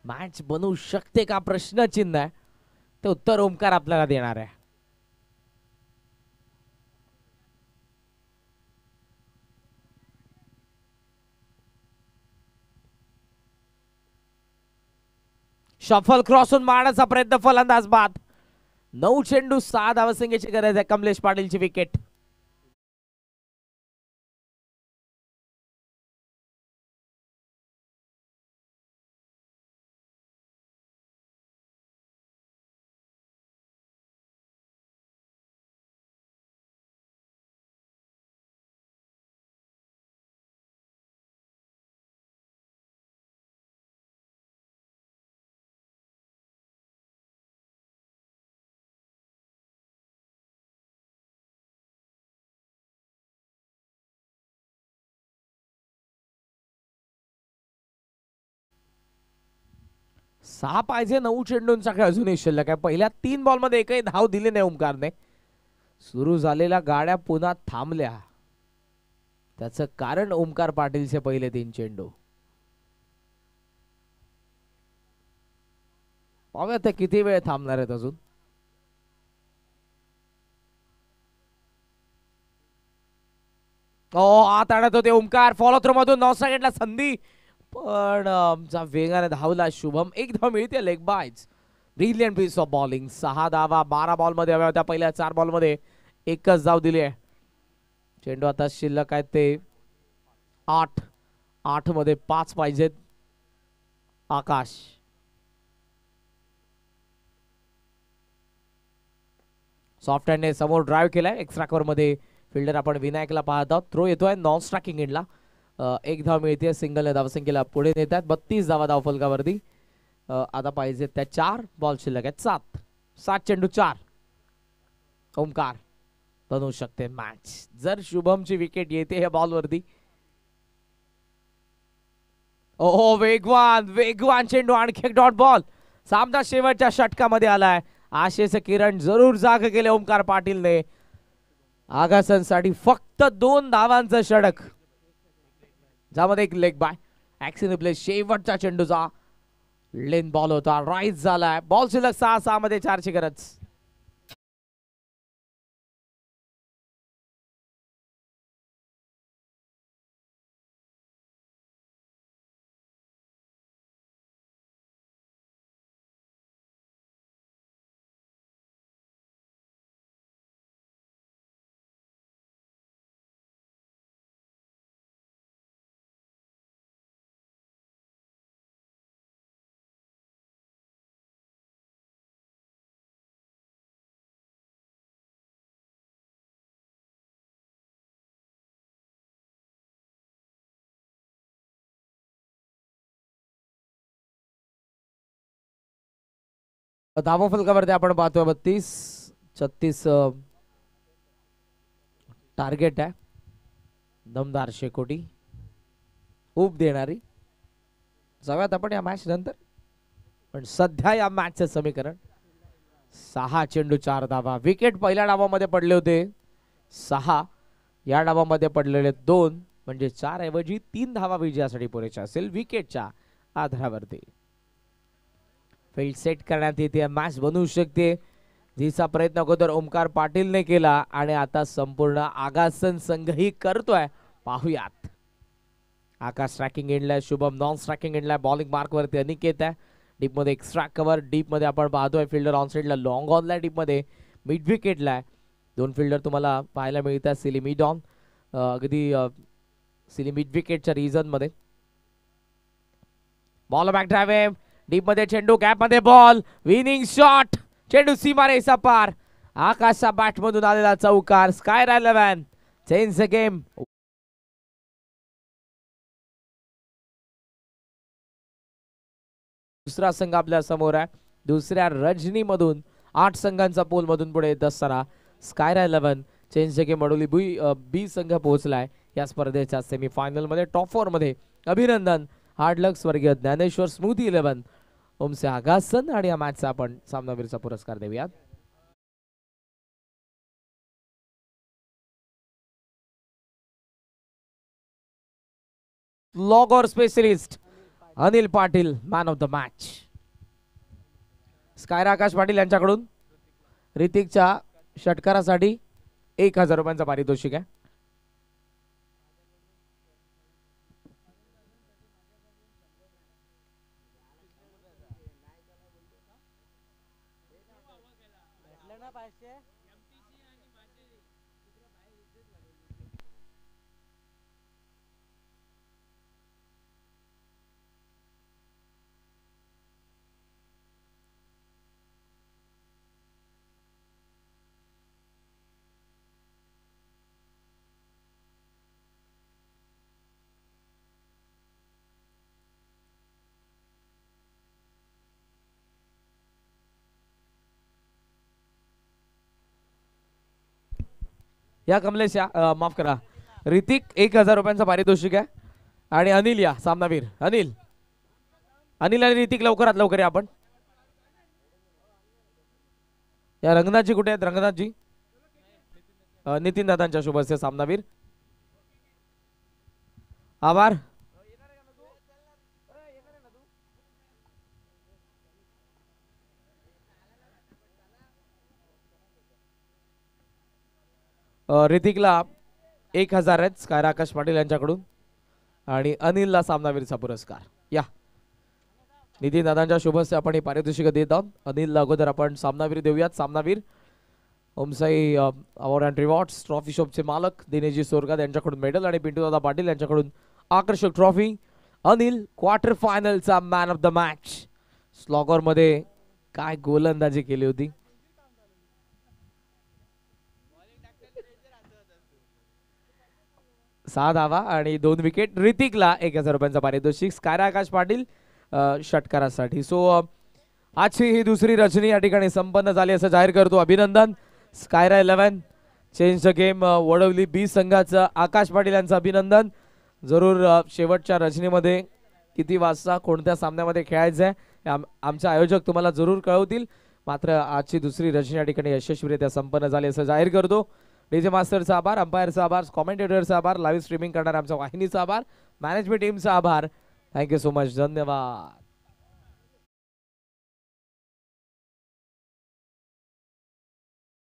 मॅच बनवू शकते का प्रश्नचिन्ह आहे. ते उत्तर ओमकार आपल्याला देणार आहे. शफल क्रॉसून मारण्याचा प्रयत्न. फलंदाज बाद. 9 चेंडू 6 धावसंख्येची गरज आहे. कमलेश पाटीलची विकेट. सहा पाहिजे. 9 चेंडूंचा खेळ अजूनही शिल्लक आहे. पहिल्या 3 बॉल मध्ये एकही धाव दिली नाही ओमकारने. सुरू झालेल्या गाड्या पुन्हा थांबल्या. त्याचं कारण ओमकार पाटीलचे पहिले 3 चेंडू. पाहूया ते किती वेळ थांबणार आहेत अजून. आत आणत होते ओमकार. फॉलो थ्रो मधून नॉस्ट्राकेटला संधी, पण आमचा वेगाने धावला शुभम. एक धाव मिळते leg byes. Brilliant piece of bowling. 6 धावा 12 बॉल मध्ये हव्या होत्या. पहिल्या 4 बॉल मध्ये एकच धाव दिली आहे. चेंडू आता शिल्लक आहेत ते 8. 8 मध्ये 5 पाहिजेत. आकाश सॉफ्ट हँडने समोर ड्राईव्ह केलाय. एक्स्ट्रा कव्हर मध्ये फिल्डर आपण विनायकला पाहत आहोत. थ्रो येतोय नॉन स्ट्रायकिंग एंडला. एक धाव मिळते. सिंगलने धावसंख्येला पुढे नेतात. 32 धावा धावफलकावरती. आता पाहिजे त्या 4 बॉल शिल्लक आहेत. 7 चेंडू 4. ओमकार बनवू शकते मॅच जर शुभमची विकेट येते या बॉलवरती. ओहो वेगवान वेगवान चेंडू. आणखी एक डॉट बॉल. सामना शेवटच्या षटकामध्ये आलाय. आशेचे किरण जरूर जाग केले ओमकार पाटीलने. आगासनसाठी फक्त 2 धावांचं षटक, ज्यामध्ये एक लेग बाय. ऍक्शन प्ले शेवटच्या चेंडूचा लेन बॉल होता. राईज झालाय. बॉल शिल्लक 6 मध्ये 4ची गरज. धावा फलकावरती आपण पाहतोय 32-36 टार्गेट आहे. दमदार शेकोटी ऊब देणारी. जाऊयात आपण या मॅच नंतर, पण सध्या या मॅचचं समीकरण 6 चेंडू 4 धावा. विकेट पहिल्या डावामध्ये पडले होते 6, या डावामध्ये पडलेले 2, म्हणजे 4 ऐवजी 3 धावा विजयासाठी पुरेशा असेल विकेटच्या आधारावरती. फील्ड सेट करण्यात येते. मॅच बनवू शकते, जिचा प्रयत्न अगोदर ओमकार पाटीलने केला आणि आता संपूर्ण आगासन संघही करतोय. पाहूयात. आकाश स्ट्रायकिंग एंडला, शुभम नॉन स्ट्रायकिंग एंडला. बॉलिंग मार्क वरती अनिकेत आहे. डीप मध्ये एक्स्ट्रा कव्हर. डीप मध्ये आपण पाहतोय फिल्डर ऑन साइडला लॉंग ऑनला. डीप मध्ये मिड विकेटला आहे. 2 फिल्डर तुम्हाला पाहायला मिळतात. सिली मिड ऑन, अगदी सिली मिड विकेटच्या रिजन मध्ये. Ball back drive. डीप मध्ये चेंडू. गॅप मध्ये बॉल. Winning shot. चेंडू सीमारेषा पार. आकाशच्या बॅट मधून आलेला चौकार. Sky 11 change the game. दुसरा संघ आपल्या समोर आहे. दुसऱ्या रजनी मधून 8 संघांचा पोल मधून पुढे येत असताना Sky 11 change the game Wadoli B संघ पोहोचलाय या स्पर्धेच्या सेमीफायनल मध्ये. टॉप 4 मध्ये अभिनंदन. हार्ड लक स्वर्गीय ज्ञानेश्वर. स्मृती 11 ओमसे आगासन. आणि या मॅचचा आपण सामनावीरचा पुरस्कार देऊयात. Logger specialist Anil Patil man of the match. Skyra Akash Patil यांच्याकडून ऋतिकच्या षटकारासाठी 1000 रुपयांचा पारितोषिक आहे. या कमलेश या माफ करा, ऋतिक 1000 रुपयांचा पारितोषिक आहे. आणि अनिल या सामनावीर. अनिल आणि ऋतिक लवकरात लवकर या आपण. या रंगनाथजी कुठे आहेत? रंगनाथजी. नितीन दादांच्या शुभ हस्ते सामनावीर. आभार. ऋतिकला 1000 आहेत स्कायरा आकाश पाटील यांच्याकडून आणि अनिलला सामनावीरचा पुरस्कार. या नितीन दादांच्या शुभस्य आपण ही पारितोषिक देत आहोत. अनिलला अगोदर आपण सामनावीर देऊयात. सामनावीर Om Sai award and rewards trophy शॉपचे मालक दिनेशजी सोरगाद यांच्याकडून मेडल आणि पिंटू दादा पाटील यांच्याकडून आकर्षक ट्रॉफी. अनिल क्वार्टर फायनलचा man of the match. Slogger मध्ये काय गोलंदाजी केली होती. सहा धावा आणि 2 विकेट. ऋतिकला 1000 रुपयांचा पारितोषिक. स्कायरा आकाश पाटील षटकारासाठी. सो आजची ही दुसरी रचनी या ठिकाणी संपन्न झाली असं जाहीर करतो. अभिनंदन. स्कायरा 11 चेंज द गेम वडवली बी संघाचं आकाश पाटील यांचं अभिनंदन. जरूर शेवटच्या रचनेमध्ये किती वाजता कोणत्या सामन्यामध्ये खेळायचं आहे आमचे आयोजक तुम्हाला जरूर कळवतील. मात्र आजची दुसरी रचना या ठिकाणी यशस्वीरित्या संपन्न झाली असं जाहीर करतो. डीजे मास्टरचा आभार, अंपायरचा आभार, कॉमेंटेटरचा आभार, लाईव्ह स्ट्रीमिंग करणाऱ्या आमच्या वाहिनीचा आभार, मॅनेजमेंट टीमचा आभार. Thank you so much. धन्यवाद.